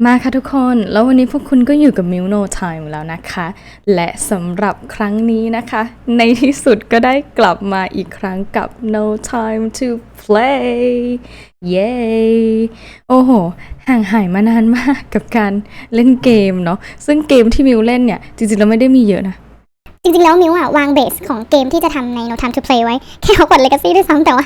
มาค่ะทุกคนแล้ววันนี้พวกคุณก็อยู่กับมิว NoTime แล้วนะคะและสำหรับครั้งนี้นะคะในที่สุดก็ได้กลับมาอีกครั้งกับ NoTime to play เย้โอ้โหห่างหายมานานมากกับการเล่นเกมเนาะซึ่งเกมที่มิวเล่นเนี่ยจริงๆแล้วไม่ได้มีเยอะนะจริงๆแล้วมิววางเบสของเกมที่จะทำใน NoTime to play ไว้แค่ Hogwarts Legacy ด้วยซ้ำแต่ว่า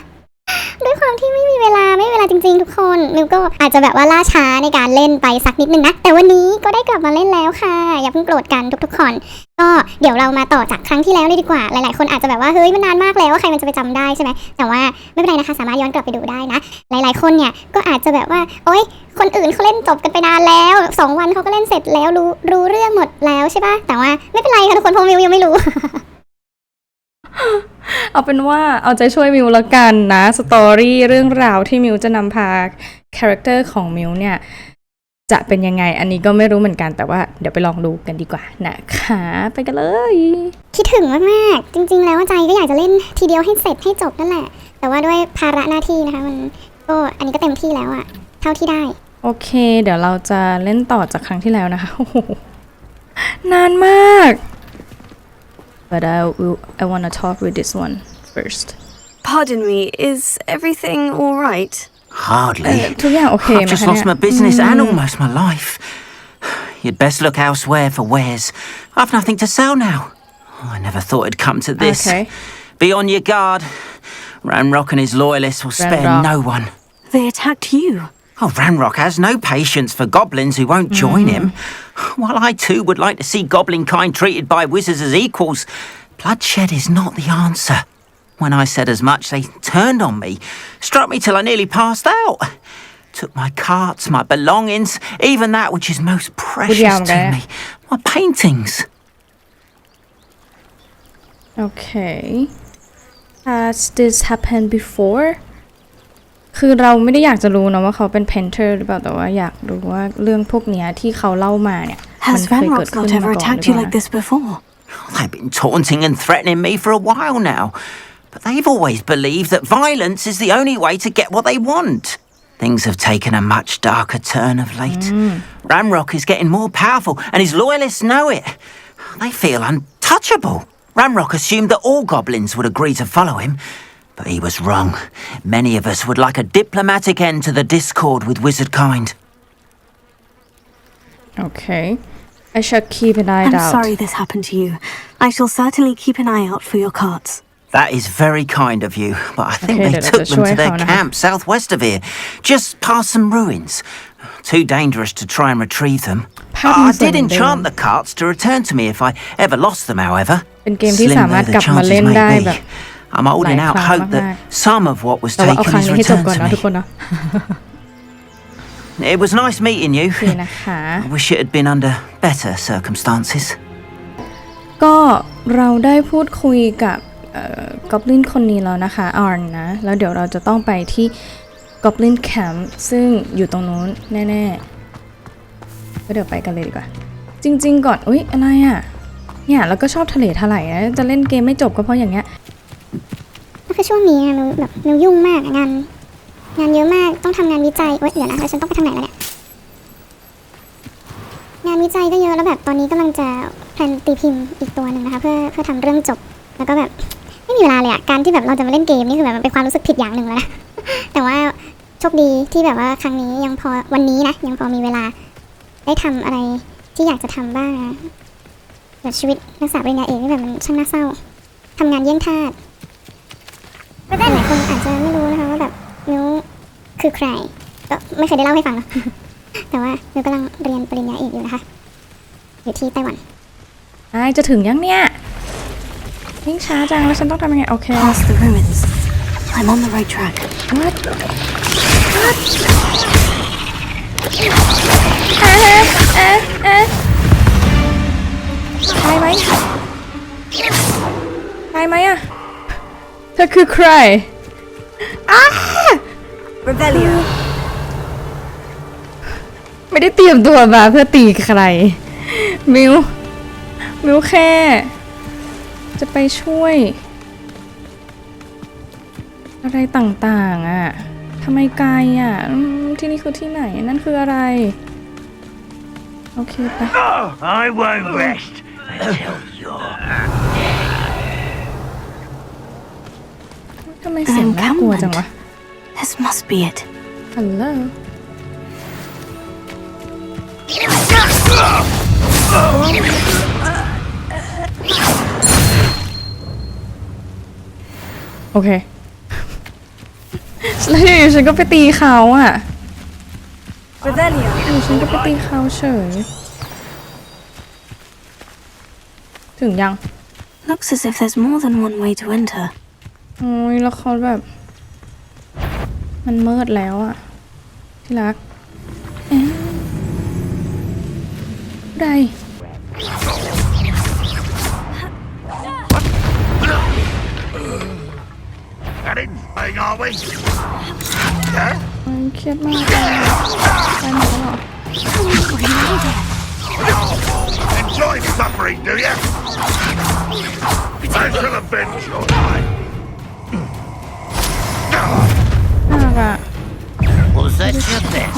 ด้วยความที่ไม่มีเวลาจริงๆทุกคนมิวก็อาจจะแบบว่าล่าช้าในการเล่นไปสักนิดนึงนะแต่วันนี้ก็ได้กลับมาเล่นแล้วค่ะอย่าเพิ่งโกรธกันทุกๆคนก็เดี๋ยวเรามาต่อจากครั้งที่แล้วเลยดีกว่าหลายๆคนอาจจะแบบว่าเฮ้ยมันนานมากแล้วใครมันจะไปจำได้ใช่ไหมแต่ว่าไม่เป็นไรนะคะสามารถย้อนกลับไปดูได้นะหลายๆคนเนี่ยก็อาจจะแบบว่าโอ๊ยคนอื่นเขาเล่นจบกันไปนานแล้ว2 วันเขาก็เล่นเสร็จแล้วรู้เรื่องหมดแล้วใช่ป่ะแต่ว่าไม่เป็นไรค่ะทุกคนเพราะมิวยังไม่รู้ เอาเป็นว่าเอาใจช่วยมิวละกันนะสตอรี่เรื่องราวที่มิวจะนำพาคาแรคเตอร์ของมิวเนี่ยจะเป็นยังไงอันนี้ก็ไม่รู้เหมือนกันแต่ว่าเดี๋ยวไปลองดูกันดีกว่านะคะไปกันเลยคิดถึงมากๆจริงๆแล้วใจก็อยากจะเล่นทีเดียวให้เสร็จให้จบนั่นแหละแต่ว่าด้วยภาระหน้าที่นะคะมันก็อันนี้ก็เต็มที่แล้วอะเท่าที่ได้โอเคเดี๋ยวเราจะเล่นต่อจากครั้งที่แล้วนะคะโอ้โหนานมาก But I want to talk with this one first. Pardon me, is everything all right? Hardly. ทุกอย่างโอเคไหม I've just คะ lost เนี่ย my business and almost my life. You'd best look elsewhere for wares. I've nothing to sell now. Oh, I never thought it'd come to this. Okay. Be on your guard. Ranrock and his loyalists will spare no one. They attacked you. Oh, Ranrock has no patience for goblins who won't join him. While I too would like to see goblin kind treated by wizards as equals, bloodshed is not the answer. When I said as much, they turned on me, struck me till I nearly passed out. Took my carts, my belongings, even that which is most precious to me, my paintings. Okay. Has this happened before?คือเราไม่ได้อยากจะรู้นะว่าเขาเป็น painter หรือเปล่าแต่ว่าอยากรู้ว่าเรื่องพวกนี้ที่เขาเล่ามาเนี่ยมันเคยเกิดขึ้นมาก่อนหรือเปล่า They've been taunting and threatening me for a while now, but they've always believed that violence is the only way to get what they want. Things have taken a much darker turn of late. Ranrock is getting more powerful, and his loyalists know it. They feel untouchable. Ranrock assumed that all goblins would agree to follow him.But he was wrong. Many of us would like a diplomatic end to the discord with wizard kind. Okay. I shall keep an eye out. I'm sorry this happened to you. I shall certainly keep an eye out for your carts. That is very kind of you, but I think they took them to their camp southwest of here, just past some ruins. Too dangerous to try and retrieve them. I did enchant the carts to return to me if I ever lost them, however. เป็นเกมที่สามารถกลับมาเล่นได้แบบI'm holding out hope that some of what was taken is returned to me. It was nice meeting you. I wish it had been under better circumstances. ก็เราได้พูดคุยกับกอบลินคนนี้แล้วนะคะอาร์นนะแล้วเดี๋ยวเราจะต้องไปที่กอบลินแคมป์ซึ่งอยู่ตรงนู้นแน่ๆก็เดี๋ยวไปกันเลยดีกว่าจริงๆก่อนอุ๊ยอะไรอ่ะเนี่ยแล้วก็ชอบทะเลถลายนะจะเล่นเกมไม่จบก็เพราะอย่างเงี้ยก็คือช่วงนี้มิวยุ่งมากงานเยอะมากต้องทำงานวิจัยเดี๋ยวนะแล้วฉันต้องไปทางไหนแล้วเนี่ยงานวิจัยก็เยอะแล้วแบบตอนนี้กำลังจะแพลนตีพิมพ์อีกตัวหนึ่งนะคะเพื่อทำเรื่องจบแล้วก็แบบไม่มีเวลาเลยอะการที่แบบเราจะมาเล่นเกมนี่คือแบบมันเป็นความรู้สึกผิดอย่างหนึ่งเลยนะ แต่ว่าโชคดีที่แบบว่าครั้งนี้ยังพอวันนี้นะยังพอมีเวลาได้ทำอะไรที่อยากจะทำบ้างแบบชีวิตนักศึกษาปริญญาเอกนี่แบบมันช่างน่าเศร้าทำงานเยี่ยงทาสก็ได้หลายคนอาจจะไม่รู้นะคะว่าแบบมิวคือใครก็ไม่เคยได้เล่าให้ฟังหรอก แต่ว่ามิวกำลังเรียนปริญญาเอกอยู่นะคะอยู่ที่ไต้หวันจะถึงยังเนี่ยยิ่งช้าจังแล้วฉันต้องทำยังไงโอเค Past the ruins. I'm on the right track. What? ตายไหมอะเธอคือใครRebellion ไม่ได้เตรียมตัวมาเพื่อตีใครมิวแค่จะไปช่วยอะไรต่างๆอ่ะทำไมไกลอ่ะที่นี่คือที่ไหนนั่นคืออะไร โอเคไป I won't rest until you're ทำไมเสียงน่ากลัวจังวะ This must be it. ฮัลโหลโอเคแล้วอยู่ฉันก็ไปตีเขาอ่ะอยู่ฉันก็ไปตีเขาเฉยถึงยัง Looks as if there's more than one way to enter. โอ้ยแล้วเขาแบบมันมืดแล้วอ่ะที่รักได้ That in thing, are we? เครียดมากเลยไปหมดแล้วเหรอ Enjoy suffering, do you? I shall avenge your life. มากอ่ะ Was that your best?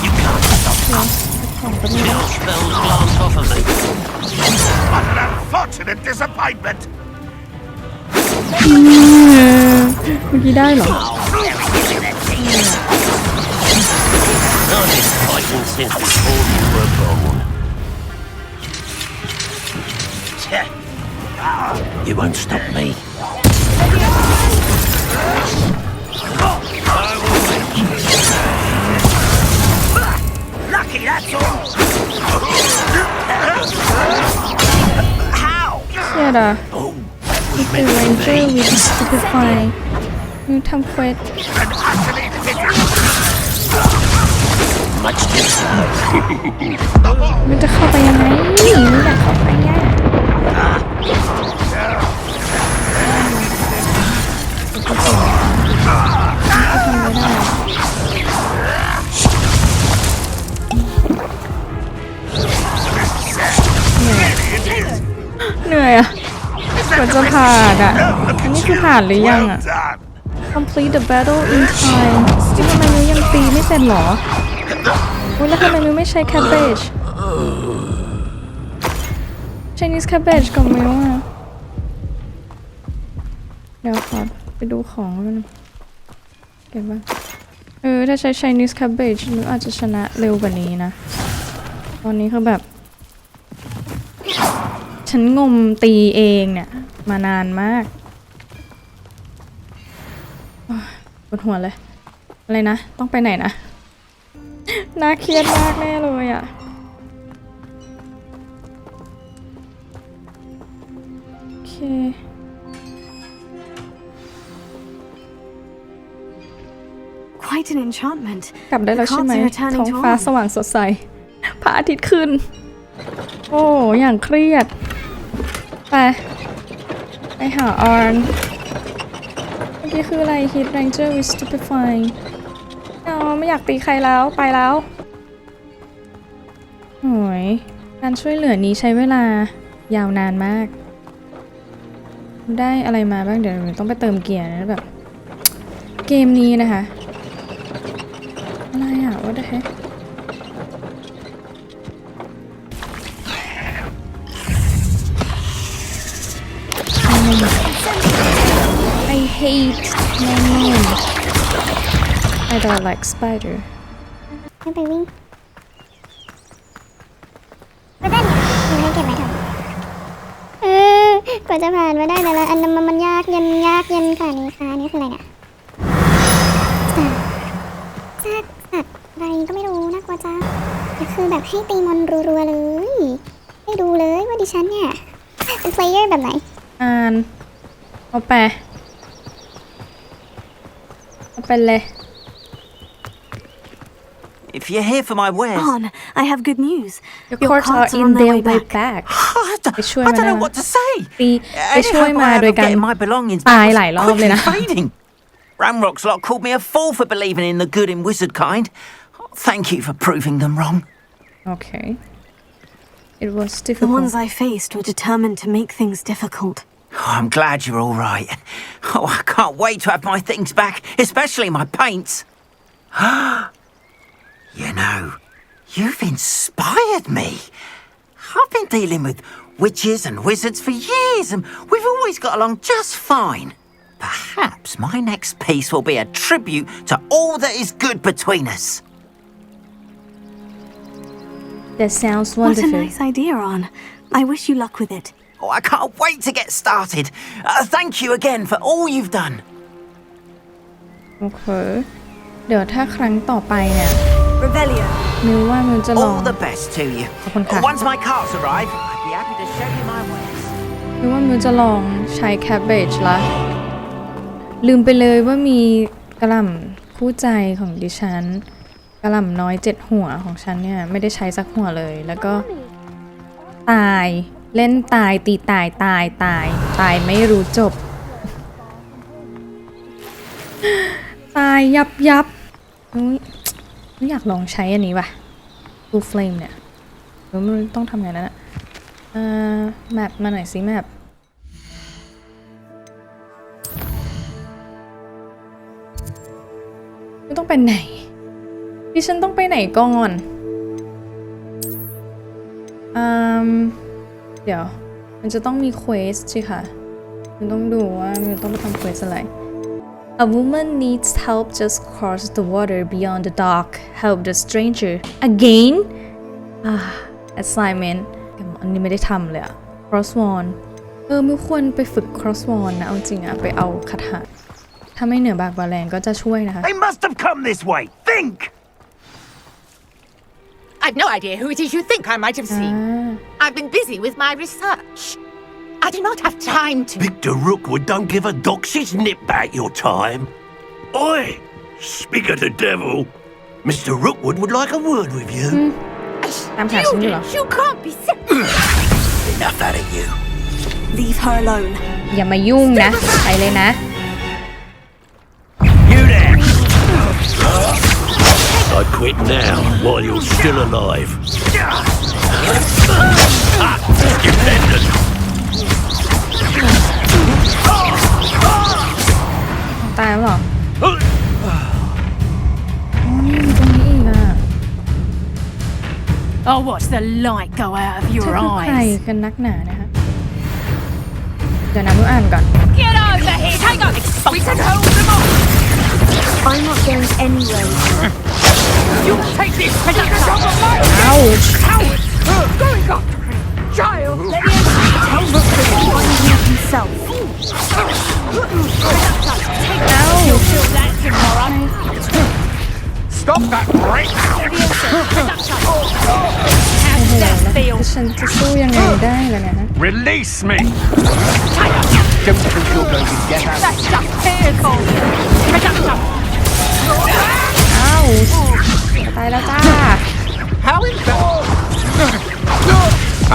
You can't stop me. ของก็ไม่รู้ Spells glass off of me. What an unfortunate disappointment. เมื่อกี้ได้เหรอ I've been fighting since before you were born. You won't stop me. Lucky, that's all. How? เครียดอ่ะนี่คือ Ranger with Stupefy นี่ทำเควส An utterly pity. Much too slow. มันจะเข้าไปยังไงไม่อยากเข้าไปอ่ะเหนื่อยอ่ะกว่าจะผ่านอ่ะอันนี้คือผ่านหรือยังอ่ะ Well done. complete the battle in time ที่ทำไมมิวยังตีไม่เป็นหรออุ๊ยแล้วทำไมมิวไม่ใช้ cabbage Chinese cabbage กับมิวอ่ะเดี๋ยวขอไปดูของกันเก็บบ้างถ้าใช้ Chinese cabbage มิวอาจจะชนะเร็วกว่านี้นะตอนนี้คือแบบฉันงมตีเองเนี่ยมานานมากปวดหัวเลยอะไรนะต้องไปไหนนะน่าเครียดมากแน่เลยอ่ะโอเค Quite an enchantment. กลับได้แล้วใช่ไหม The cards are ท้อง returning to ฟ้า us. สว่างสดใสพระอาทิตย์ขึ้นโอ้อย่างเครียดไปหาออนเมื่อกี้คืออะไร Hit Ranger with Stupefying ไม่อยากตีใครแล้วไปแล้วโอ้ยการช่วยเหลือนี้ใช้เวลายาวนานมากได้อะไรมาบ้างเดี๋ยวต้องไปเติมเกียร์นะแบบเกมนี้นะคะอะไรอ่ะ what the heck I hate Manon I don't like spider ไม่ไปวิ่งก็ได้มีให้เก็บไหมครับกว่าจะผ่านมาได้แต่ละอันมันยากเย็นค่ะนี่ค่ะนี่คืออะไรเนี่ยสัตว์อะไรก็ไม่รู้น่ากลัวจ้าคือแบบให้ตีมอนรัวๆเลยให้ดูเลยว่าดิฉันเนี่ยเป็นเพลเยอร์แบบไหนอ่านเอาไปเลย If you're here for my wares, On, I have good news. Your cards are in their way backไปช่วย I มา don't ได้ know what to say. ไปช่วยมาโดยการ Getting my belongings ตาย back หลายรอบ was เลยนะ quickly fading. Ramrock's lot called me a fool for believing in the good and wizard kind. Thank you for proving them wrong. Okay it was The difficult ones I faced were determined to make things difficult. Oh, I'm glad you're all right. Oh, I can't wait to have my things back, especially my paints. You know, You've inspired me. I've been dealing with witches and wizards for years, and we've always got along just fine. Perhaps my next piece will be a tribute to all that is good between us. That sounds What a wonderful. nice idea, Ron. I wish you luck with it. Oh, I can't wait to get started. Thank you again for all you've done. โอเคเดี๋ยวถ้าครั้งต่อไปเนี่ย Revelio. มิวว่ามิวจะลอง All the best to you. ขอบคุณค่ะ Once my carts arrive, I'd be happy to show you my wares. มิวว่ามิวจะลองใช้ cabbage ละลืมไปเลยว่ามีกระหล่ำคู่ใจของดิฉันกระหล่ำน้อย7หัวของฉันเนี่ยไม่ได้ใช้สักหัวเลยแล้วก็ตายเล่นตายตีตายตายตายตายไม่รู้จบตายยับยับไม่อยากลองใช้อันนี้ว่ะ Blue Flame เนี่ยมันต้องทำไงนั่นอะแมปมาหน่อยสิแมปไม่ต้องไปไหนดิฉันต้องไปไหนก่อนเดี๋ยวมันจะต้องมีเควสใช่ค่ะมันต้องดูว่ามันต้องไปทำเควสอะไร A woman needs help just cross the water beyond the dock. Help the stranger. Again? Assignment. อันนี้ไม่ได้ทำเลยอะ Crossword ไม่ควรไปฝึก Crossword นะเอาจริงอะไปเอาคาถาถ้าไม่เหนือบากกว่าแรงก็จะช่วยนะคะ They must have come this way. Think! I've no idea who it is you think I might have seen. I've been busy with my research. I do not have time to. Victor Rookwood don't give a doxy's nip back your time. Oi! Speak of the devil. Mr. Rookwood would like a word with you. ตามหาฉันอยู่เหรอ You can't be sick. Enough out of you. Leave her alone. อย่ามายุ่งนะไปเลยนะ You there! I'd quit now while you're still alive. Independent. ตายแล้วเหรอนี่มีตรงนี้อีกอ่ะ Oh, watch the light go out of เธ your อคือใคร eyes. กันนักหนานะคะเดี๋ยวนะมืออ่านก่อน Get over here. Hang on. We can hold them off. I'm not going anywhere. You take this. Ouch. Coward. Going after him. Child. Let me Tell Rookwood to find you himself. You'll feel that tomorrow. Stop that right now! How does that feel? ฉันจะสู้ยังไงได้ล่ะเนี่ยฮะ Release me! Don't think you're going to get out. That's just fearful. อ้าวตายแล้วจ้า How is that?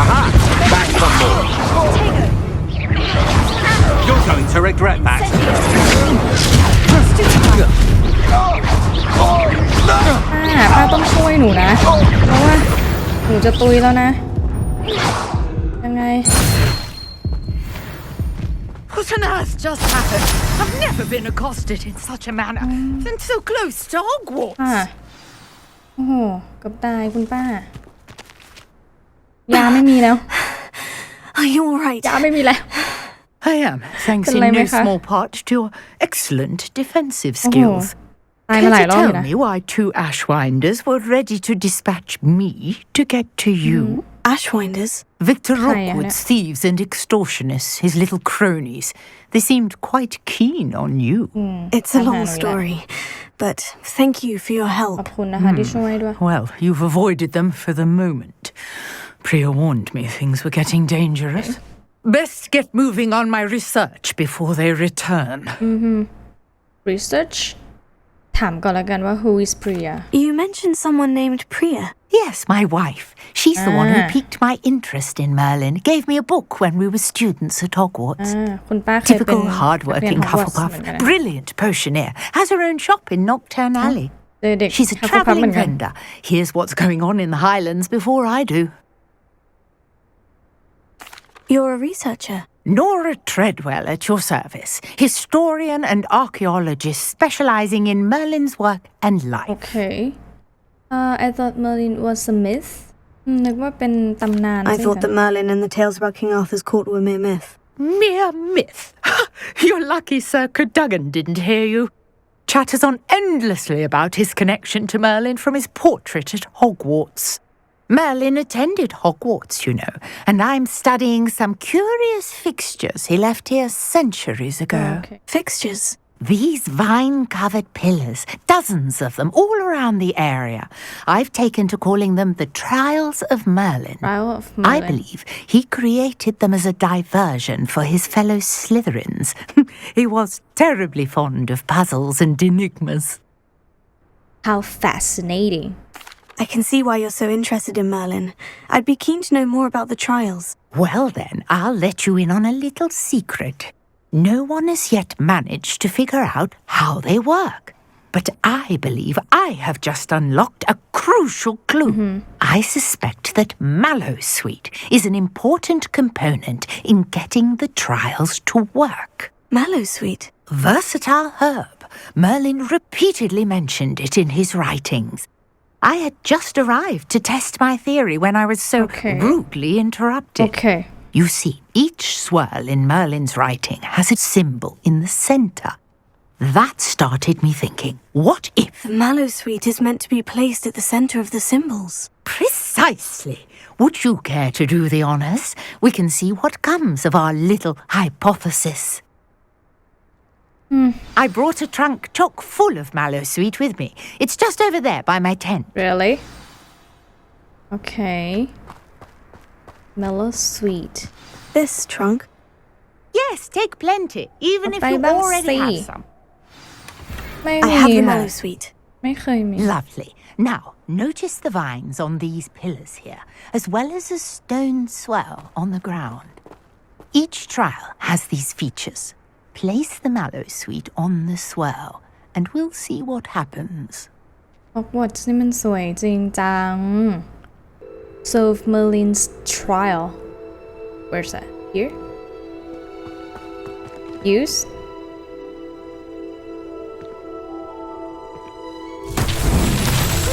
Aha! Back some more. You're going to regret that. ป้าต้องช่วยหนูนะเพราะว่าหนูจะตุยแล้วนะยังไง What on earth just happened? I've never been accosted in such a manner. And so close to Hogwarts. โอ้โหกับตายคุณป้า ยาไม่มีแล้ว Are you alright? ยาไม่มีแล้ว I am, thanks inเป็นไรไหม no คะ small part to your excellent defensive skills. ตายมา Can หลาย you รอบอยู่ tell นะ me why two Ashwinders were ready to dispatch me to get to you? Ashwinders? Victor Hi, Rookwood's Anna. thieves and extortionists, his little cronies. They seemed quite keen on you. It's a long story, but thank you for your ข help. อบคุณนะคะที่ช่วยด้วย Well, you've avoided them for the moment. Priya warned me things were getting dangerous. Best get moving on my research before they return. research ถามก่อนละกันว่า who is Priya You mentioned someone named Priya. Yes, my wife. She's the one who piqued my interest in Merlin. Gave me a book when we were students at Hogwarts. คุณป้าเคยเป็น Typical นักเรียน hard-working Hogwarts เหมือนกัน Hufflepuff. นะ Brilliant potioneer. Has her own shop in Knockturn Alley. เด็ก She's a Hufflepuff เหมือ travelling นกัน vendor. Here's what's going on in the Highlands before I do. You're a researcher. Nora Treadwell at your service. Historian and archaeologist specialising in Merlin's work and โอ life. เค I thought Merlin was a myth นึกว่าเป็นตำนาน I thought that Merlin and the tales about King Arthur's court were mere myth. Mere myth. You're lucky Sir Cadogan didn't hear you. Chatters on endlessly about his connection to Merlin from his portrait at Hogwarts. Merlin attended Hogwarts, you know, and I'm studying some curious fixtures he left here centuries ago. Okay. Fixtures. These vine-covered pillars, dozens of them, all around the area. I've taken to calling them the Trials of Merlin. Trial of Merlin. I believe he created them as a diversion for his fellow Slytherins. He was terribly fond of puzzles and enigmas. How fascinating. I can see why you're so interested in Merlin. I'd be keen to know more about the trials. Well then, I'll let you in on a little secret. No one has yet managed to figure out how they work. But I believe I have just unlocked a crucial clue. I suspect that Mallowsweet is an important component in getting the trials to work. Mallowsweet. Versatile herb. Merlin repeatedly mentioned it in his writings. I had just arrived to test my theory when I was so Okay. rudely interrupted. Okay. You see, each swirl in Merlin's writing has a symbol in the center. That started me thinking, what if? The Mallowsweet is meant to be placed at the center of the symbols. Precisely. Would you care to do the honors? We can see what comes of our little hypothesis. I brought a trunk chock full of Mallowsweet with me. It's just over there by my tent. Really? Okay. Mallowsweet. This trunk. Yes, take plenty, even if you Bye-bye, already have see. some. ไม่ I มี have the ค่ะ Mallowsweet. ไม่เคยมี Lovely. Now, notice the vines on these pillars here, as well as a stone swell on the ground. Each trial has these features. Place the Mallowsweet on the swell, and we'll see what happens. Hogwarts นี่มันสวยจริงจัง Solve Merlin's trial. Where's that? Here? Use?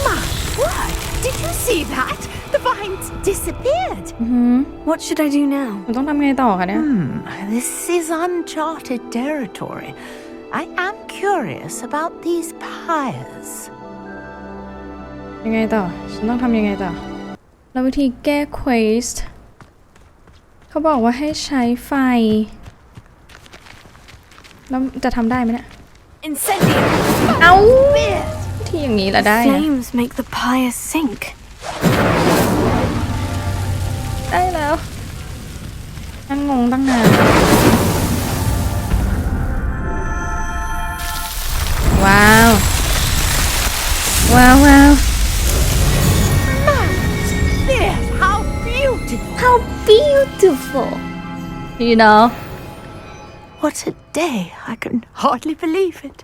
My word! Did you see that? The vines disappeared. What should I do now? มันต้องทำไงต่อคะเนี่ย This is uncharted territory. I am curious about these pyres. ยังไงต่อ ฉันต้องทำยังไงต่อ แล้ววิธีแก้ quest เขาบอกว่าให้ใช้ไฟ แล้วจะทำได้ไหมเนี่ย Incendiary. เอ้าวิธีอย่างนี้ละได้นะ Flames make the pyre sink. ได้แล้วนั่งงงตั้งนาน ว้าว ว้าวว้าว Yes, how beautiful! How beautiful you know What a day! I can hardly believe it.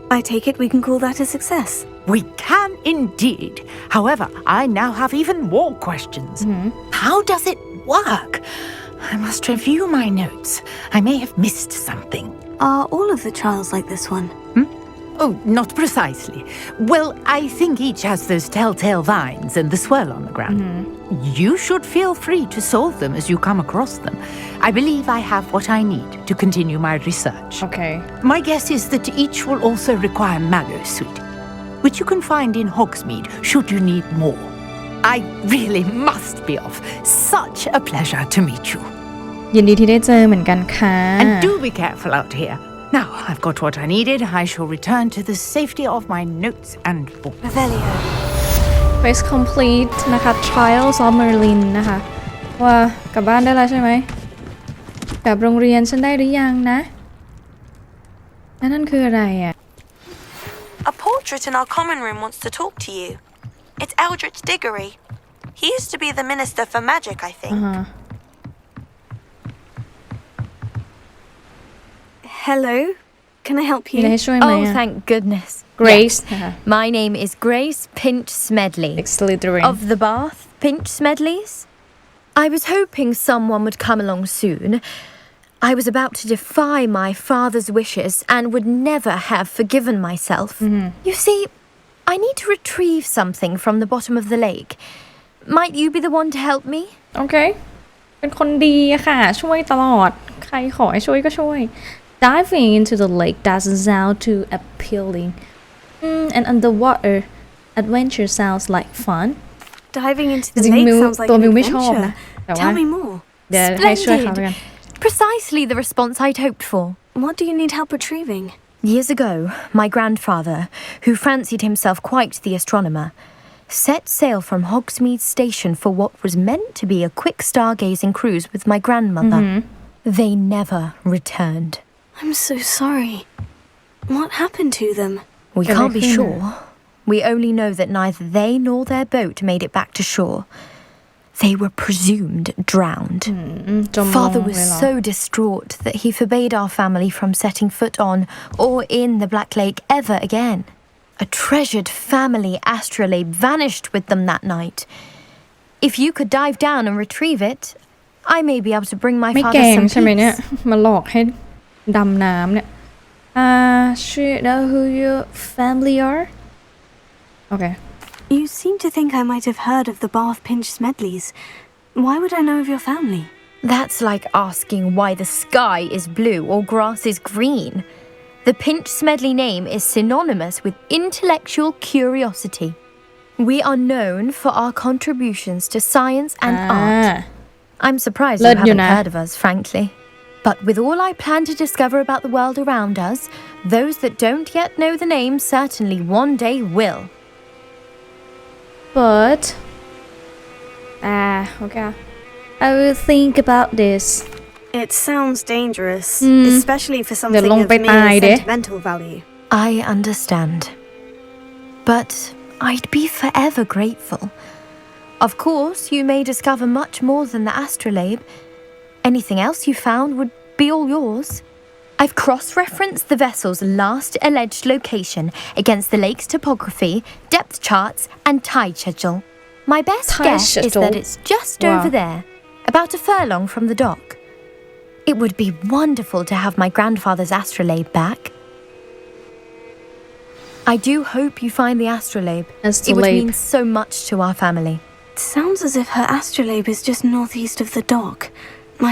I take it we can call that a success. We can indeed. However, I now have even more questions. How does it work? I must review my notes. I may have missed something. Are all of the trials like this one? Oh, not precisely. Well, I think each has those telltale vines and the swirl on the ground. You should feel free to solve them as you come across them. I believe I have what I need to continue my research. Okay My guess is that each will also require Mallowsweet, which you can find in Hogsmeade should you need more. I really must be off. Such a pleasure to meet you. ยินดีที่ได้เจอเหมือนกันค่ะ And do be careful out here. Now I've got what I needed. I shall return to the safety of my notes and book. Revelio. Quest complete นะคะ Trials of Merlin นะคะ ว่ากลับบ้านได้แล้วใช่ไหมกลับโรงเรียนฉันได้หรือยังนะแล้วนั่นคืออะไรอ่ะ A portrait in our common room wants to talk to you. It's Eldritch Diggory. He used to be the Minister for Magic, I think. Hello. Can I help มีอะไร you? ให้ช่วยไหม Oh, อ่ะ thank goodness. Grace นะคะ My name is Grace Pinch Smedley. Slytherin Of the Bath Pinch Smedleys. I was hoping someone would come along soon. I was about to defy my father's wishes and would never have forgiven myself. You see, I need to retrieve something from the bottom of the lake. Might you be the one to help me? โอเค เป็นคนดีอะค่ะ ช่วยตลอด ใครขอให้ช่วยก็ช่วย Diving into the lake doesn't sound too appealing. An underwater adventure sounds like fun. Diving into จ the ริง lake ๆมิว sounds like ตัว an มิวไม่ชอบนะ adventure. แต่ว่า Tell me more. เดี๋ยวให้ช่วยเขาแล้วกัน Precisely the response I'd hoped for. What do you need help retrieving? Years ago, my grandfather, who fancied himself quite the astronomer, set sail from Hogsmeade Station for what was meant to be a quick stargazing cruise with my grandmother. They never returned. I'm so sorry. What happened to them? We can't be sure. We only know that neither they nor their boat made it back to shore. They were presumed drowned. จมลง Father เลย was เหรอ so distraught that he forbade our family from setting foot on or in the Black Lake ever again. A treasured family astrolabe vanished with them that night. If you could dive down and retrieve it, I may be able to bring my ไม่ father แกล้ง some ใช่ไหมเนี่ย peace. มาหลอกให้ดำน้ำเนี่ย should know who your family are? Okay. You seem to think I might have heard of the Bath Pinch Smedleys. Why would I know of your family? That's like asking why the sky is blue or grass is green. The Pinch Smedley name is synonymous with intellectual curiosity. We are known for our contributions to science and art. I'm surprised you เลิศอยู่ haven't นะ heard of us, frankly. But with all I plan to discover about the world around us, those that don't yet know the name certainly one day will. But okay. I will think about this. It sounds dangerous, especially for something เดี๋ยวลง of ไปตาย mere เด้ sentimental value. I understand. But I'd be forever grateful. Of course, you may discover much more than the astrolabe. Anything else you found would be all yours. I've cross-referenced the vessel's last alleged location against the lake's topography, depth charts, and tide schedule. My best Tide guess is schedule? that it's just Wow. over there, about a furlong from the dock. It would be wonderful to have my grandfather's astrolabe back. I do hope you find the astrolabe. It would Astrolabe. mean so much to our family. It sounds as if her astrolabe is just northeast of the dock.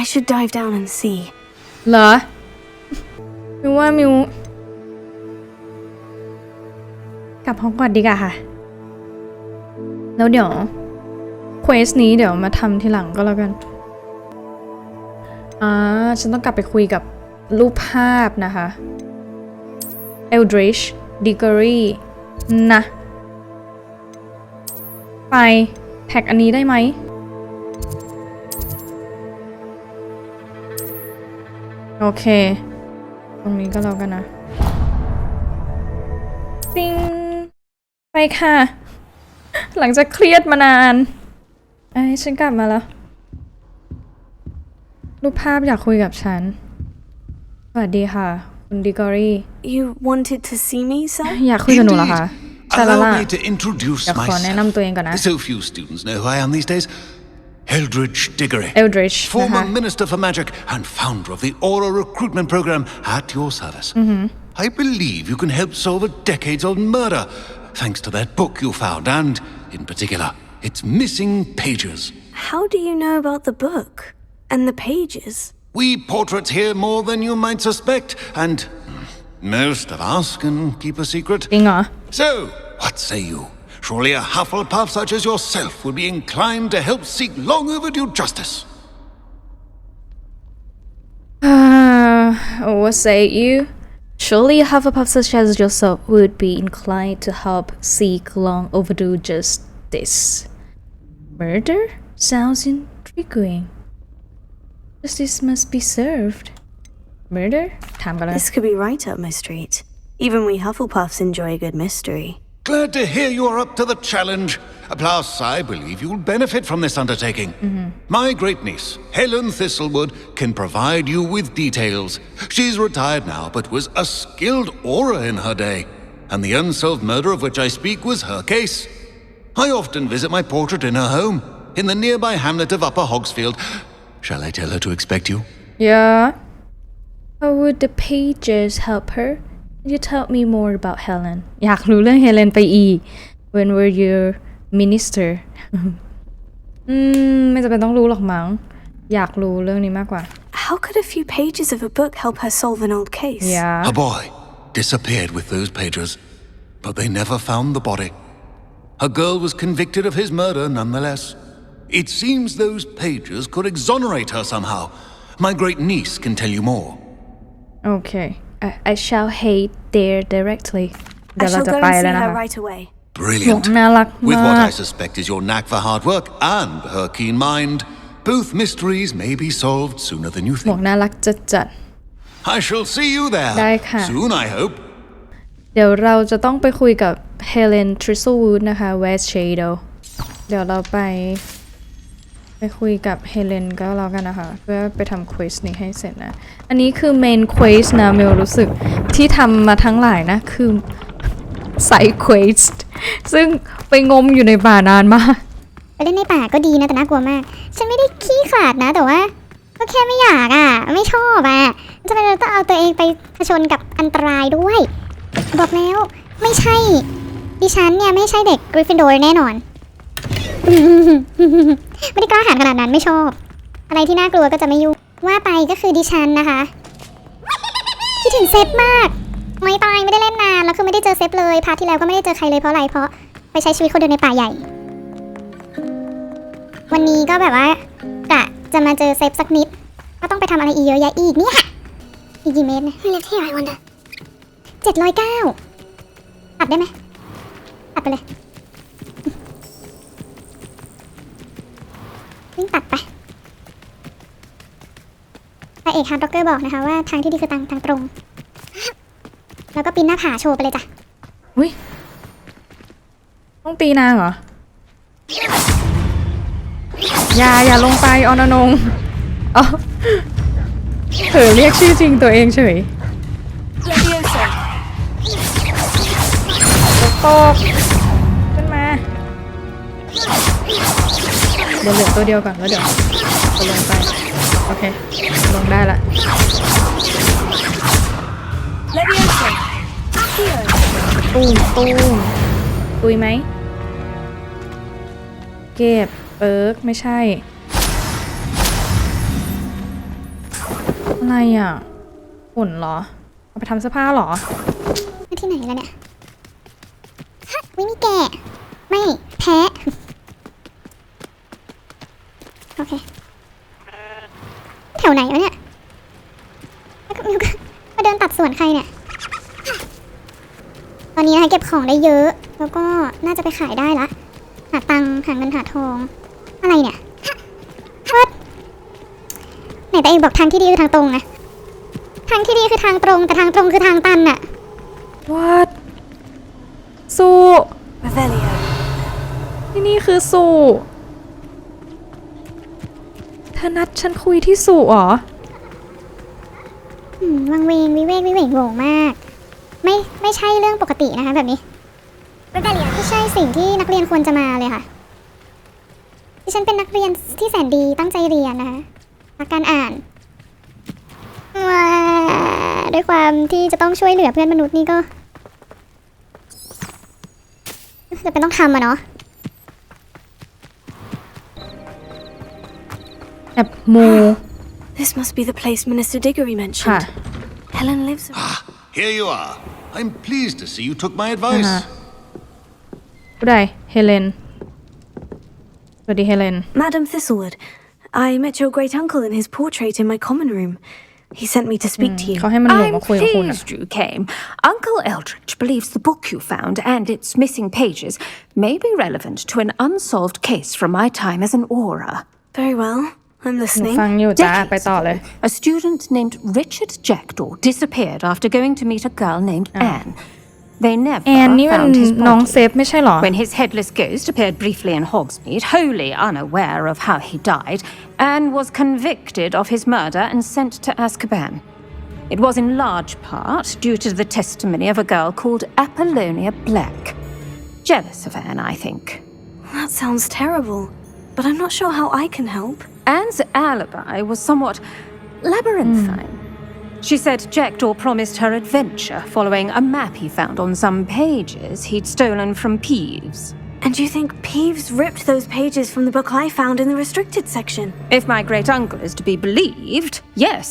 I should dive down and see. เหรอ มิวว่ามิวกลับฮอกวอตส์ดีกว่าค่ะ แล้วเดี๋ยวเควสนี้เดี๋ยวมาทำทีหลังก็แล้วกัน ฉันต้องกลับไปคุยกับรูปภาพนะคะ Eldritch Diggory นะ ไปแท็กอันนี้ได้ไหม โอเค ตรงนี้ก็แล้วกันนะ ปิ้ง ไปค่ะ หลังจากเครียดมานานฉันกลับมาแล้ว รูปภาพอยากคุยกับฉัน สวัสดีค่ะ คุณดิกอรี่ You wanted to see me, sir? อยากคุยกับหนูเหรอคะ ใช่แล้วล่ะ Allow me to introduce เดี๋ยวขอแนะนำตัวเองก่อนนะ myself. So few students know who I am these days. Eldritch Diggory, Eldritch นะคะ former Minister for Magic and founder of the Aura Recruitment Program at your service. I believe you can help solve a decades-old murder, thanks to that book you found, and, in particular, its missing pages. How do you know about the book and the pages? We portraits hear more than you might suspect, and most of us can keep a secret. จริงเหรอ So, what say you? Surely a Hufflepuff such as yourself would be inclined to help seek long overdue justice. What say you? Surely a Hufflepuff such as yourself would be inclined to help seek long overdue justice. Murder? Sounds intriguing. Justice must be served. Murder? ถามกันเลย This could be right up my street. Even we Hufflepuffs enjoy a good mystery. Glad to hear you are up to the challenge. Plus, I believe you'll benefit from this undertaking. My great niece, Helen Thistlewood, can provide you with details. She's retired now, but was a skilled aura in her day. And the unsolved murder of which I speak was her case. I often visit my portrait in her home, in the nearby hamlet of Upper Hogsfield. Shall I tell her to expect you? Yeah How would the pages help her? Can you tell me more about Helen? อยากรู้เรื่อง Helen ไปอีก When were you minister? ไม่จำเป็นต้องรู้หรอกมั้งอยากรู้เรื่องนี้มากกว่า How could a few pages of a book help her solve an old case? Yeah. A boy disappeared with those pages, but they never found the body. A girl was convicted of his murder nonetheless. It seems those pages could exonerate her somehow. My great niece can tell you more. Okay. I shall head there directly. I เดี๋ยวเรา shall จะ go ไป and แล้ว see นะ her คะ right away. Brilliant. น่ารัก With มา what ก I suspect is your knack for hard work and her keen mind, both mysteries may be solved sooner than you หมวก think. น่ารักจัด I shall see you there ได้ค่ะ soon, I hope. เดี๋ยวเราจะต้องไปคุยกับ Helen Thistlewood นะคะ West Shadow เดี๋ยวเราไปคุยกับ Helen ก็แล้วกันนะคะเพื่อไปทำ quest นี้ให้เสร็จนะอันนี้คือ main quest นะเมลรู้สึกที่ทำมาทั้งหลายนะคือ side quest ซึ่งไปงมอยู่ในป่านานมากไปเล่นในป่าก็ดีนะแต่น่ากลัวมากฉันไม่ได้ขี้ขลาดนะแต่ว่าก็แค่ไม่อยากไม่ชอบจะเป็นต้องเอาตัวเองไปเผชิญกับอันตรายด้วยบอกแล้วไม่ใช่ดิฉันเนี่ยไม่ใช่เด็กกริฟฟินดอร์แน่นอน ไม่ได้กล้าหาญขนาดนั้นไม่ชอบอะไรที่น่ากลัวก็จะไม่ยุ่งว่าไปก็คือดิฉันนะคะคิดถึงเซฟมากไม่ตายไม่ได้เล่นนานแล้วคือไม่ได้เจอเซฟเลยพาร์ทที่แล้วก็ไม่ได้เจอใครเลยเพราะอะไรเพราะไปใช้ชีวิตคนเดียวในป่าใหญ่วันนี้ก็แบบว่ากะจะมาเจอเซฟสักนิดก็ต้องไปทำอะไรอีกเยอะแยะอีกเนี่ยอีกกี่เมตรนะเล็กที่ไรวันเด้อ709ตัดได้ไหมตัดไปเลยวิ่งตัดไปพระเอกฮาร์ดร็อกเกอร์บอกนะคะว่าทางที่ดีคือทางตรงแล้วก็ปีนหน้าผาโชว์ไปเลยจ้ะอุ้ยต้องตีนางเหรออย่าลงไปอนนงอ๋อเผลอเรียกชื่อจริงตัวเองเฉยตกขึ้นมาเดี๋ยวเหลือตัวเดียวก่อนแล้วเดี๋ยวจะลงไปโอเคลงได้ละตูมตุยไหมเก็บเปิร์กไม่ใช่อะไรฝุ่นเหรอเอาไปทำเสื้อผ้าเหรอที่ไหนแล้วเนี่ยวิมีแกะไม่แพ้โอเคแถวไหนวะเนี่ยแล้วก็มาเดินตัดสวนใครเนี่ยตอนนี้เก็บของได้เยอะแล้วก็น่าจะไปขายได้ละหาตังค์หาเงินหาทองอะไรเนี่ยวัดไหนแต่เองบอกทางที่ดีคือทางตรงนะทางที่ดีคือทางตรงแต่ทางตรงคือทางตันอะWhat สู้ที่นี่คือสู่เธอนัดฉันคุยที่สู่เหรอวังเวงวิเวกวิเวกโหวงมากไม่ใช่เรื่องปกตินะคะแบบนี้ไม่ใช่สิ่งที่นักเรียนควรจะมาเลยค่ะดิฉันเป็นนักเรียนที่แสนดีตั้งใจเรียนนะคะรักการอ่านด้วยความที่จะต้องช่วยเหลือเพื่อนมนุษย์นี่ก็จะเป็นต้องทำเนาะแอบมู This must be the place Minister Diggory mentioned. Helen lives. Here you are. I'm pleased to see you took my advice. ผู้ใดเฮเลนสวัสดีเฮเลน Madam Thistlewood, I met your great uncle in his portrait in my common room. He sent me to speak to you. เขาให้มันหลง I'm มาคุยกับคุณ pleased you came. Uncle Eldridge believes the book you found and its missing pages may be relevant to an unsolved case from my time as an aura. Very well. I'm listening. ฟังอยู่จ้าไปต่อเลย A student named Richard Jackdaw disappeared after going to meet a girl named Anne. They never แอนนี่มัน found his น้อง body. เซฟไม่ใช่หรอ When his headless ghost appeared briefly in Hogsmeade, wholly unaware of how he died, Anne was convicted of his murder and sent to Azkaban. It was in large part due to the testimony of a girl called Apollonia Black. Jealous of Anne, I think. That sounds terrible, but I'm not sure how I can help. Anne's alibi was somewhat labyrinthine. She said Jackdaw promised her adventure following a map he found on some pages he'd stolen from Peeves. And you think Peeves ripped those pages from the book I found in the restricted section? If my great-uncle is to be believed, yes.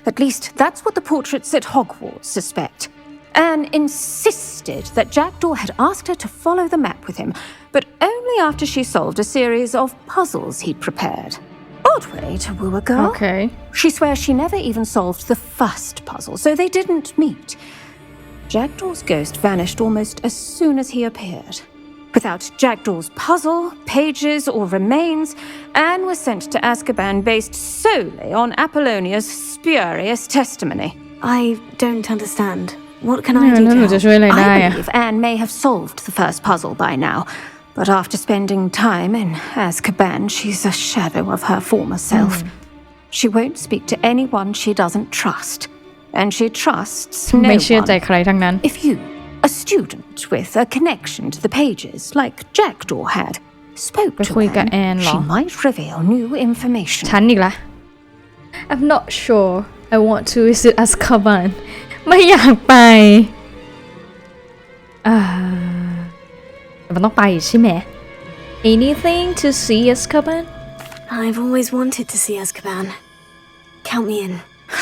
At least that's what the portraits at Hogwarts suspect. Anne insisted that Jackdaw had asked her to follow the map with him, but only after she solved a series of puzzles he'd prepared. Odd way to woo a girl. Okay. She swears she never even solved the first puzzle, so they didn't meet. Jackdaw's ghost vanished almost as soon as he appeared. Without Jackdaw's puzzle, pages, or remains, Anne was sent to Azkaban based solely on Apollonia's spurious testimony. I don't understand. What can I do แล้วหนู to จะ help? ช่วยอะไรได้ I อะ believe Anne may have solved the first puzzle by now, but after spending time in Azkaban, she's a shadow of her former self. She won't speak to anyone she doesn't trust, and she trusts no ไม่เชื่อใจ one. ใครทั้งนั้น If you, a student with a connection to the pages, like Jackdaw had, spoke ไป to คุยกับ Anne, แอนเหรอ she might reveal new information. ฉันอีกละ I'm not sure I want to visit Azkaban ไม่อยากไปแต่มันต้องไปใช่ไหม Anything to see Azkaban I've always wanted to see Azkaban. Count me in.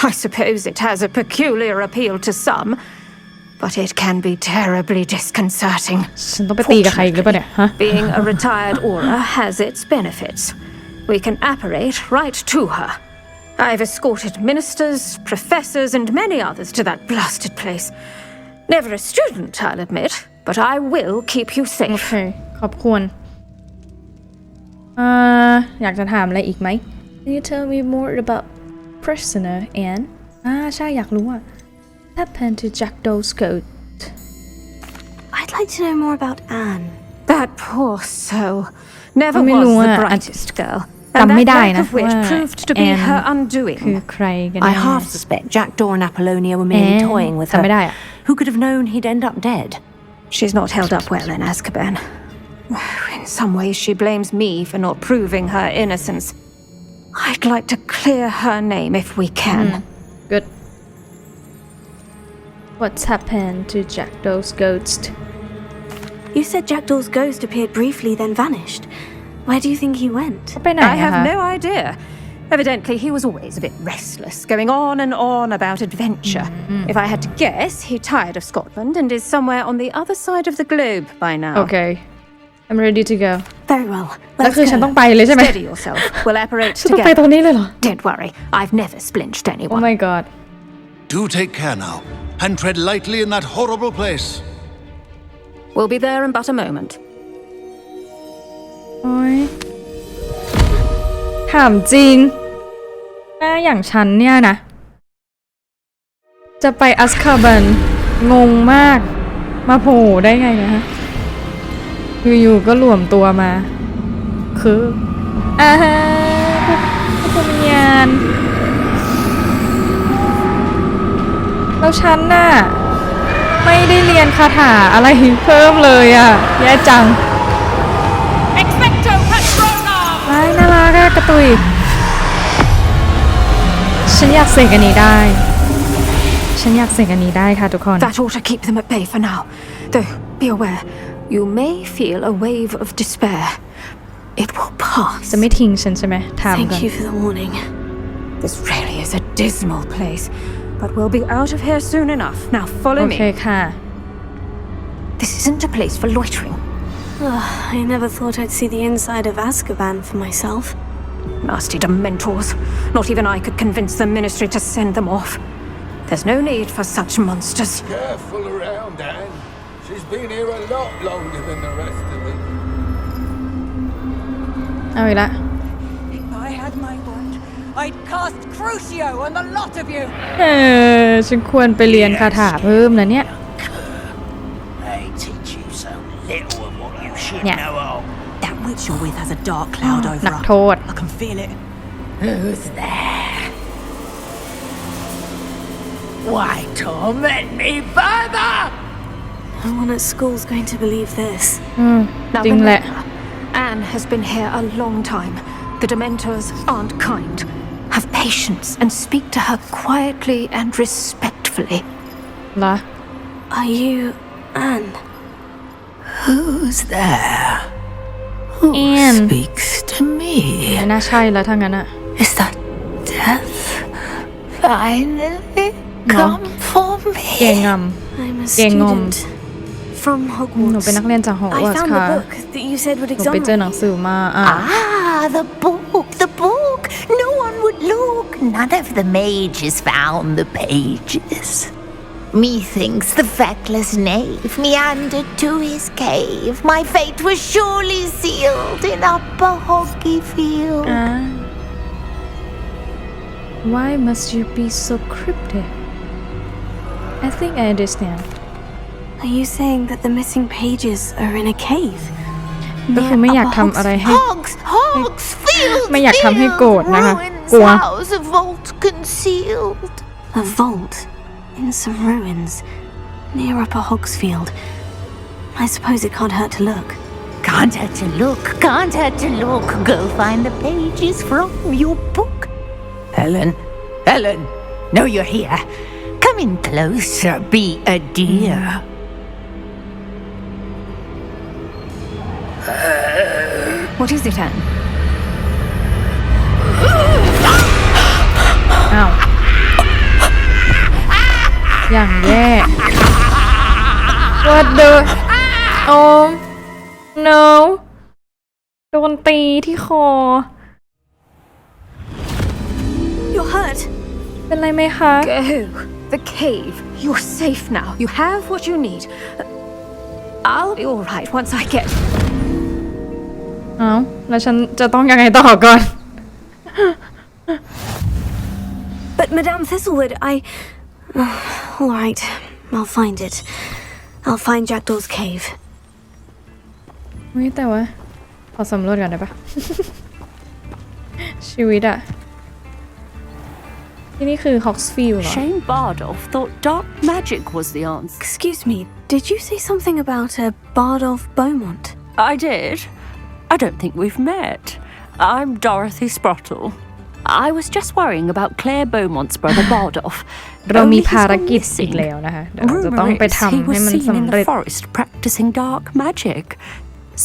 I suppose it has a peculiar appeal to some, but it can be terribly disconcerting. ฉันต้องไปตีกับใครอีกหรือเปล่าเนี่ยฮะ Being a retired aura has its benefits. We can apparate right to her. I've escorted ministers, professors, and many others to that blasted place. Never a student, I'll admit, but I will keep you โอ safe. เคขอบคุณอยากจะถามอะไรอีกไหม Can you tell me more about prisoner Anne ใช่อยากรู้อะ What happened to Jackdaw's goat I'd like to know more about Anne. That poor soul never ไม่ was รู้ the อะ brightest girl, จำ and ไม่ that ได้ lack นะ of wit ว่า proved to be แอน her คือ undoing. ใครกัน I แน่ half suspect Jackdaw and Apollonia were merely Eh, toying with จำไม่ได้ her. อะ Who could have known he'd end up dead? She's not held up well in Azkaban. In some ways, she blames me for not proving her innocence. I'd like to clear her name if we can. Good What's happened to Jackdaw's ghost You said Jackdaw's ghost appeared briefly, then vanished. Where do you think he went? ไปไหน I อะ have คะ no idea. Evidently, he was always a bit restless, going on and on about adventure. If I had to guess, he tired of Scotland and is somewhere on the other side of the globe by now. Okay I'm ready to go Very well. แล้ว Let's คือฉัน go. ต้องไปเลยใช่ไหม Steady yourself. We'll apparate ฉันต้องไปตรง together. นี้เลยเหรอ Don't worry, I've never splinched Oh anyone. my god Do take care now, and tread lightly in that horrible place. We'll be there in but a moment. โอ้ยถามจริงหน้าอย่างฉันเนี่ยนะ จะไปอัสคาบันงงมาก มาโผล่ได้ไงนะฮะ อยู่ๆก็หลวมตัวมา คือฮะพวกวิญญาณแล้วฉันน่ะ ไม่ได้เรียนคาถาอะไรเพิ่มเลยอ่ะ แย่จัง น่ารักอะกระตุย ฉันอยากเสกอันนี้ได้ ฉันอยากเสกอันนี้ได้ค่ะทุกคน That ought to keep them at bay for now. Though, be aware, you may feel a wave of despair. It will pass. จะไม่ทิ้งฉันใช่ไหมถามก่อน Thank you for the warning. This really is a dismal place, but we'll be out of here soon enough. Now โอ follow เค me. ค่ะ This isn't a place for loitering. I never thought I'd see the inside of Azkaban for myself. Nasty dementors. Not even I could convince the ministry to send them off. There's no need for such monsters. Careful around, Anne. She's been here a lot longer than the rest of us. เอาอีกละ If I had my wand, I'd cast Crucio on the lot of you. ฉันควรไปเรียนคาถาเพิ่มนะเนี่ย They teach you so little of what you should Yeah. know of. That witch you're with has a dark cloud over นัก her. โทษ I can feel it. Who's there? Why torment me further? No one at school's going to believe this. Now จริงแหละ remember, Anne has been here a long time. The dementors aren't kind. Have patience and speak to her quietly and respectfully. ล่ะ Are you Anne? Who's there? Who Anne. speaks to me? ไม่น่าใช่แล้วถ้างั้นอะ Is that death finally come for เก me? ง I'm a Gang on. student from หนู Hogwarts. เป็นนักเรียนจาก I Hogwarts found ค่ะ the book that you said would หนูไปเจอหนัง exonerate me. สือมาThe book. No one would look. None of the mages found the pages. Methinks the feckless knave meandered to his cave. My fate was surely sealed in upper Hoggy Field. Why must you be so cryptic? I think I understand. Are you saying that the missing pages are in a cave? ก็คือไม่อยากทำอะไรให้ Hogs Field. ไม่อยากทำให้โกรธนะคะก Ruins ลัว house, a vault concealed. A vault in some ruins near Upper Hogsfield. I suppose it can't hurt to look. Can't hurt to look, can't hurt to look. Go find the pages from your book. Helen, no, you're here. Come in closer, be a dear. What is it, Anne? อ้าว อย่างแย่ What the Oh no โดนตีที่คอ You're hurt. เป็นไรไหมคะ Go. The cave. You're safe now. You have what you need. I'll be all right once I get. เอ้าแล้วฉันจะต้องยังไงต่อก่อน But Madame Thistlewood, all right, I'll find it. I'll find Jackdaw's cave. แต่ว่าขอสำรวจก่อนได้ปะ ชีวิตอะที่นี่คือ Hogsfield เหรอ Shane Bardolph thought dark magic was the answer. Excuse me, did you say something about a Bardolph Beaumont? I did. I don't think we've met. I'm Dorothy Sprottle. I was just worrying about Claire Beaumont's brother Bardolph. เรามี Only he's ภาร gone กิจอีก missing. แล้วนะคะเดี๋ยวเราจะต้อง Rumor ไป is he ทำให้ was มัน seen in สำเร็ the จ forest practicing dark magic.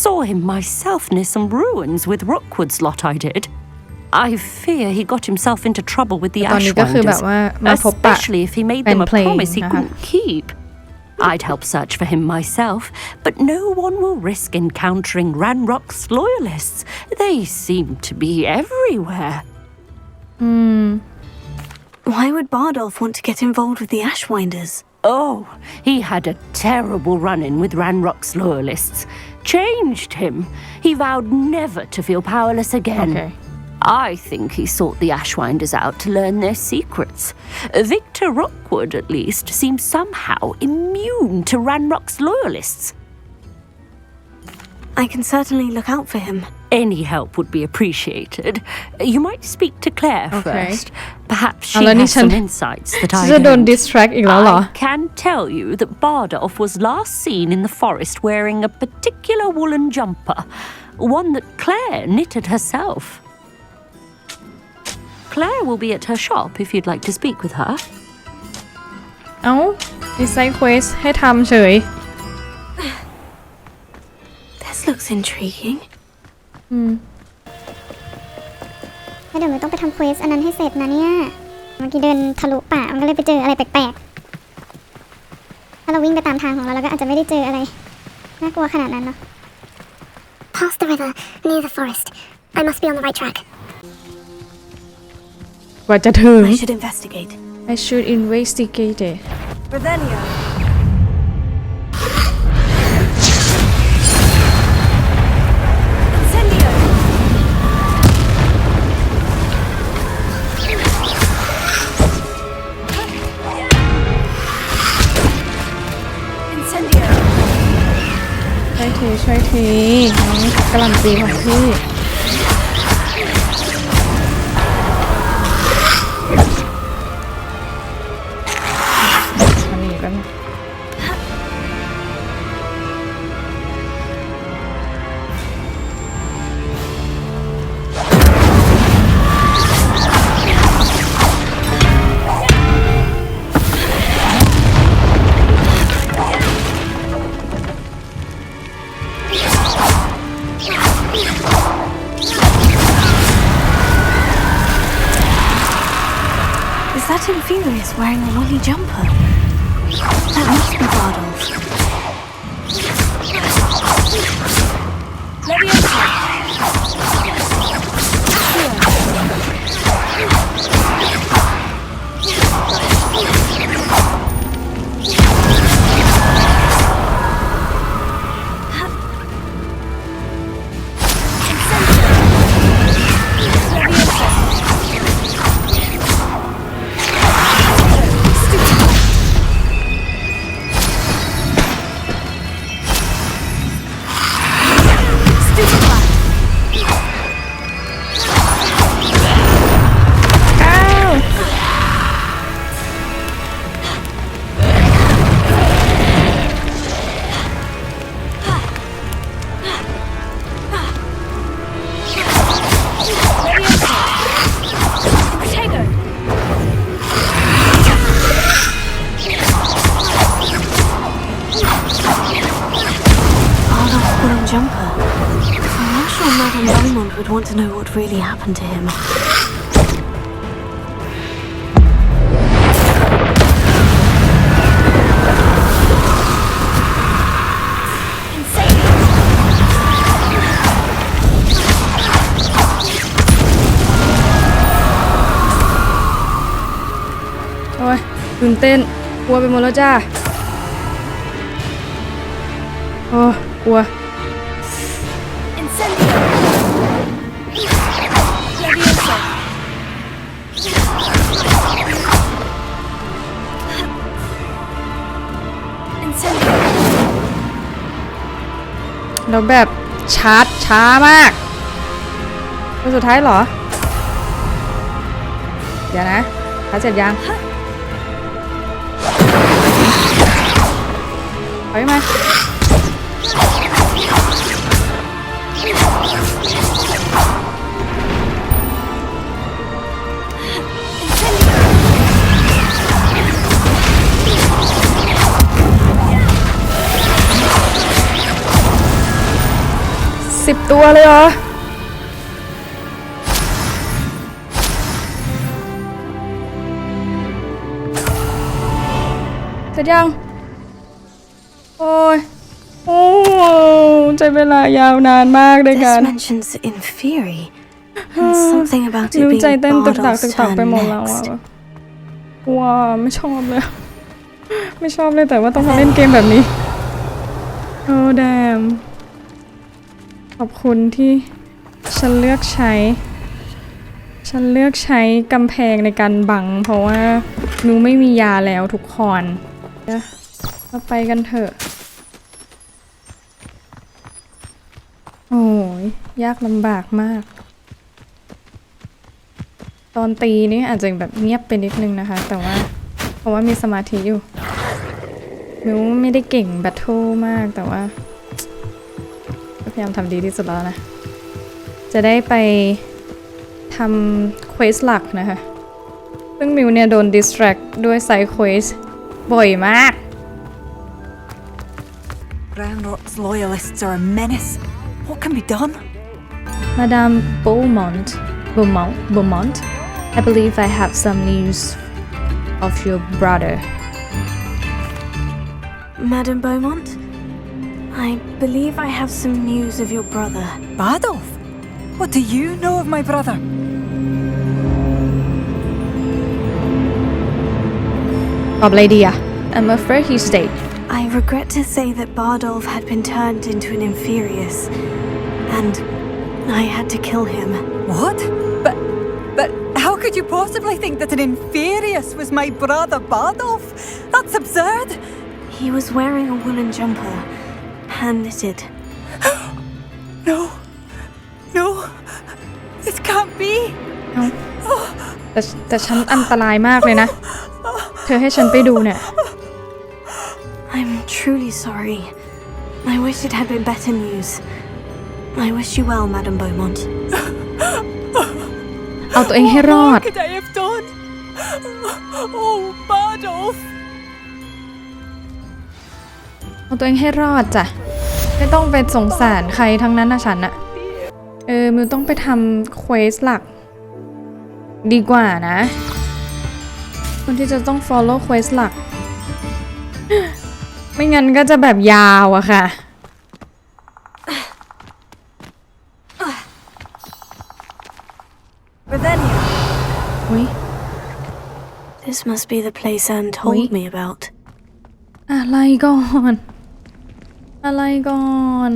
Saw him myself near some ruins with Rookwood's lot I did. I fear he got himself into trouble with the ตอนนี้ก็คือแบบ Ashwinders, ว่ามาพบปะ especially if he made เป็น them a เพลง promise he นะคะ couldn't keep. I'd help search for him myself, but no one will risk encountering Ranrock's loyalists. They seem to be everywhere. Why would Bardolph want to get involved with the Ashwinders? Oh, he had a terrible run-in with Ranrock's loyalists. Changed him. He vowed never to feel powerless again. Okay. I think he sought the Ashwinders out to learn their secrets. Victor Rookwood, at least, seems somehow immune to Ranrock's loyalists. I can certainly look out for him. Any help would be appreciated. You might speak to Claire first. Perhaps sheแล้วนี่ has ฉัน some insights that ฉัน I จะโดน don't. distract อีกแล้วเหรอ I can tell you that Bardolph was last seen in the forest wearing a particular woolen jumper, one that Claire knitted herself. Claire will be at her shop if you'd like to speak with her. เอ้ามีไซด์เควสให้ทำเฉย This looks intriguing. แล้วเดี๋ยวมันต้องไปทำเควสอันนั้นให้เสร็จนะเนี่ยเมื่อกี้เดินทะลุป่ามันก็เลยไปเจออะไรแปลกๆถ้าเราวิ่งไปตามทางของเราก็อาจจะไม่ได้เจออะไรน่ากลัวขนาดนั้นเนาะ Past the river, near the forest. I must be on the right track. กว่าจะถึง I should investigate. I should investigate it Revelio. Incendio. Incendio. ช่วยทีน้องกระหล่ำปีของพี่อันนี้กัน that Inferius wearing a woolly jumper? That must be Bardolph. Would want to know what really happened to him. Ôi, ตื่นเต้นกลัวไปหมดแล้วจ้าโอ้กลัวแล้วแบบชาร์จช้ามากตัวสุดท้ายเหรอเดี๋ยวนะชาร์จเสร็จยังถอยมา10 ตัวเลยเหรอเสร็จยังโอ้ยโอ้ใช้เวลายาวนานมากในการ This mentions Inferi and something about it being ใจเต้นตึกตัก Bardolph's ไป turn หมดแล้ว next. ว้าไม่ชอบเลยไม่ชอบเลยแต่ว่าต้องมาเล่นเกมแบบนี้โอ้แดมขอบคุณที่ฉันเลือกใช้กำแพงในการบังเพราะว่าหนูไม่มียาแล้วทุกคนเราไปกันเถอะโอ้ยยากลำบากมากตอนตีนี่อาจจะแบบเงียบไปนิดนึงนะคะแต่ว่าเพราะว่ามีสมาธิอยู่หนูไม่ได้เก่งแบทเทิลมากแต่ว่าพยายามทำดีที่สุดแล้วนะจะได้ไปทำเควสหลักนะคะซึ่งมิวเนี่ยโดนดิสแทรกด้วยไซด์เควสบ่อยมาก Ranrock's loyalists are a menace. What can be done? Madame Beaumont, I believe I have some news of your brother. Madame Beaumont? I believe I have some news of your brother. Bardolph? What do you know of my brother? I'm afraid he's dead. I regret to say that Bardolph had been turned into an Inferius, and I had to kill him. What? But how could you possibly think that an Inferius was my brother Bardolph? That's absurd. He was wearing a woolen jumper, hand-knitted. No, this can't be. แต่ฉันอันตรายมากเลยนะเธอให้ฉันไปดูเนี่ย I'm truly sorry. I wish it had been better news. I wish you well, Madame Beaumont. เอาตัวเองให้รอด What could I have done? Oh, Bardolph. เอาตัวเองให้รอดจ้ะไม่ต้องไปสงสารใครทั้งนั้นนะฉันอะมิวต้องไปทำเควสหลักดีกว่านะ คนที่จะต้อง follow quest หลัก ไม่งั้นก็จะแบบยาวอะค่ะ Revelia. อุ๊ย This must be the place Anne told me about. อะไรก่อน อะไรก่อน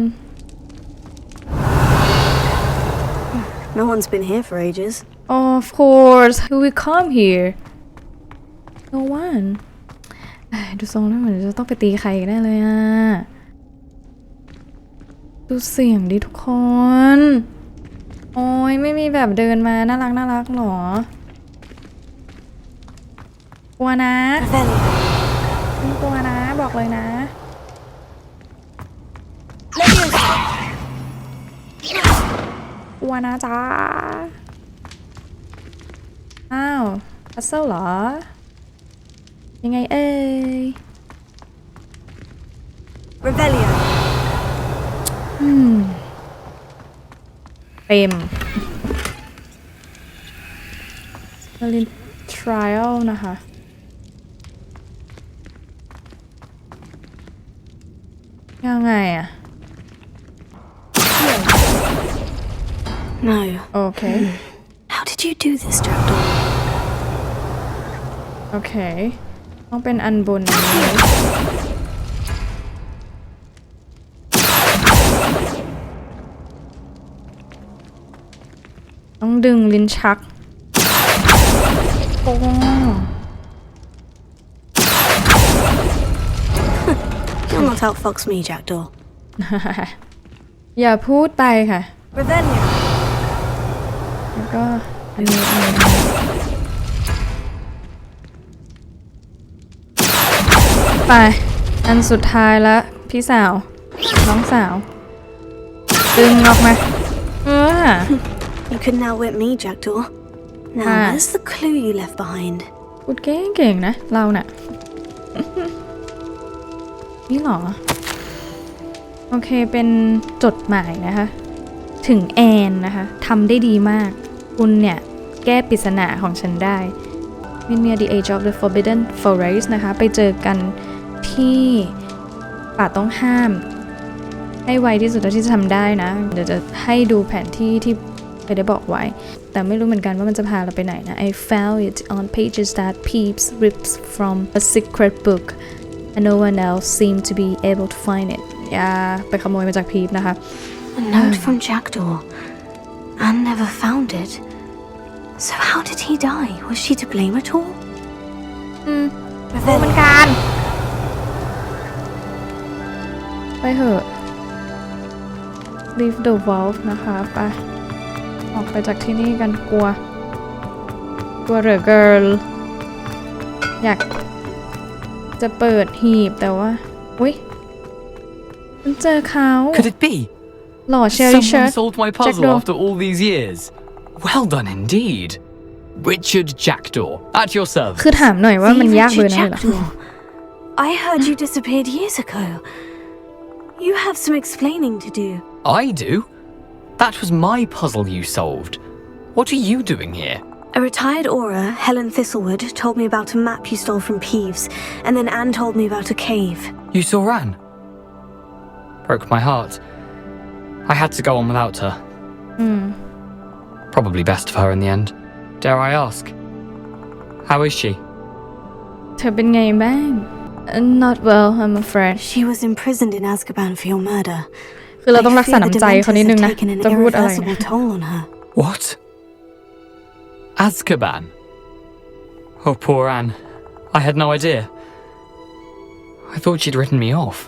No one's been here for ages. Of course who will come here no one ดูทรงแล้วเหมือนจะต้องไปตีใครกันแน่เลยอ่ะ ดูเสียงดิทุกคน โอ้ยไม่มีแบบเดินมาน่ารักน่ารักหรอกลัวนะไม่กลัวนะบอกเลยนะกลัวนะจ้าอ้าวพัซเซิลเหรอยังไงเอ้ย Revelia. เต็มลิน trial นะคะยังไงอะ No. โอเค How did you do this, Jackdaw? โอเคต้องเป็นอันบนนี้ต้องดึงลิ้นชักโอ้ You'll not outfox me, Jackdaw. อย่าพูดไปค่ะ Revelia. แล้วก็อันนี้ไปอันสุดท้ายละพี่สาวน้องสาวดึงออกมาYou couldn't outwit me, Jackdaw. Now, where's the clue you left behind? พูดเก่งๆนะเราน่ะ นี่หรอโอเคเป็นจดหมายนะคะถึงแอนนะคะทำได้ดีมากคุณเนี่ยแก้ปริศนาของฉันได้ Meet me at the Age of the Forbidden Forest นะคะไปเจอกันที่ป่าต้องห้ามให้ไวที่สุดเท่าที่จะทำได้นะเดี๋ยวจะให้ดูแผนที่ที่เคยได้บอกไว้แต่ไม่รู้เหมือนกันว่ามันจะพาเราไปไหนนะ I found it on pages that Peeps ripped from a secret book and no one else seemed to be able to find it อย่าไปขโมยมาจากพีปนะคะ A note from Jackdaw. Anne never found it. So how did he die? Was she to blame at all? รู้เหมือนกันไปเถอะ Leave the vault นะคะไปออกไปจากที่นี่กันกลัวเหลือเกินอยากจะเปิดหีบแต่ว่าอุ๊ยมันเจอเขา Could it be? หล่อเชอรี่เชิร์ Someone solved my puzzle after all these years. Well done indeed. Richard Jackdaw, at your service. คือถามหน่อยว่ามันยากเบอร์นั้นเหรอ I heard you disappeared years ago. You have some explaining to do. I do? That was my puzzle you solved. What are you doing here? A retired aura, Helen Thistlewood, told me about a map you stole from Peeves, and then Anne told me about a cave. You saw Anne? Broke my heart. I had to go on without her. Probably best for her in the end. Dare I ask? How is she? เธอเป็นไงบ้าง Not well, I'm afraid. She was imprisoned in Azkaban for your murder. คือเราต้องรักษาน้ำใจเขานิดนึงนะจะพูดอะไรนะ toll on her. What? Azkaban? Oh, poor Anne. I had no idea. I thought she'd written me off.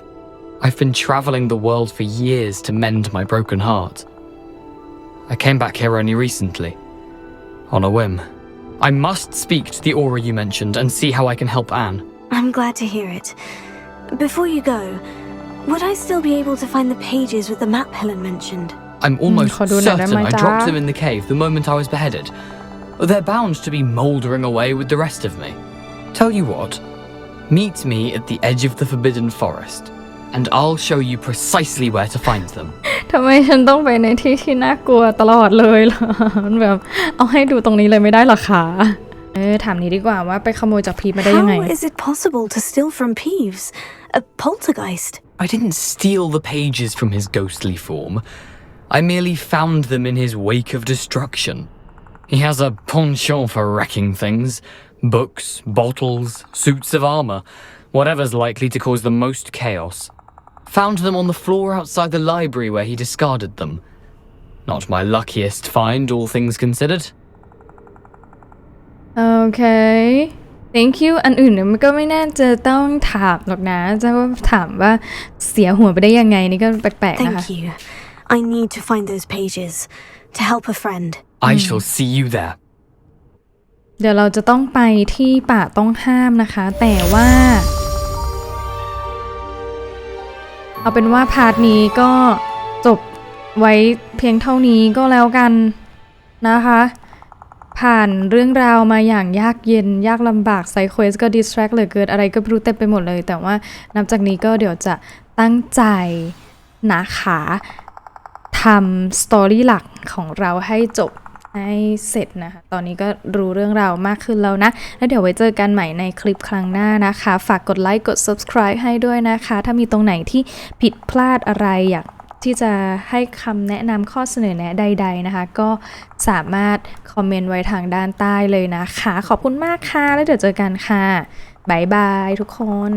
I've been traveling the world for years to mend my broken heart. I came back here only recently, on a whim. I must speak to the aura you mentioned and see how I can help Anne. I'm glad to hear it. Before you go, would I still be able to find the pages with the map Helen mentioned? I'm almost certain I dropped them in the cave the moment I was beheaded. They're bound to be mouldering away with the rest of me. Tell you what, meet me at the edge of the Forbidden Forest, and I'll show you precisely where to find them. ทำไมฉันต้องไปในที่ที่น่ากลัวตลอดเลยล่ะ มันแบบเอาให้ดูตรงนี้เลยไม่ได้หรอคะ ถามนี้ดีกว่าว่าไปขโมยจากพีมาได้ยังไง How is it possible to steal from Peeves? A poltergeist? I didn't steal the pages from his ghostly form. I merely found them in his wake of destruction. He has a penchant for wrecking things. Books, bottles, suits of armor, whatever's likely to cause the most chaos. Found them on the floor outside the library where he discarded them. Not my luckiest find, all things considered. Okay thank you อันอื่นเนี่ยมันก็ไม่น่าจะต้องถามหรอกนะจะว่าถามว่าเสียหัวไปได้ยังไงนี่ก็แปลกๆนะคะ Thank you. I need to find those pages to help a friend. I shall see you there. เดี๋ยวเราจะต้องไปที่ป่าต้องห้ามนะคะแต่ว่าเอาเป็นว่าพาร์ทนี้ก็จบไว้เพียงเท่านี้ก็แล้วกันนะคะผ่านเรื่องราวมาอย่างยากเย็นยากลำบากไซเควสก็ดิสแทรกเหลือเกินอะไรก็ไม่รู้เต็มไปหมดเลยแต่ว่านับจากนี้ก็เดี๋ยวจะตั้งใจนะคะทำสตอรี่หลักของเราให้จบให้เสร็จนะคะตอนนี้ก็รู้เรื่องราวมากขึ้นแล้วนะแล้วเดี๋ยวไว้เจอกันใหม่ในคลิปครั้งหน้านะคะฝากกดไลค์กด subscribe ให้ด้วยนะคะถ้ามีตรงไหนที่ผิดพลาดอะไรอยากที่จะให้คำแนะนำข้อเสนอแนะใดๆนะคะก็สามารถคอมเมนต์ไว้ทางด้านใต้เลยนะคะขอบคุณมากค่ะแล้วเดี๋ยวเจอกันค่ะบ๊ายบายทุกคน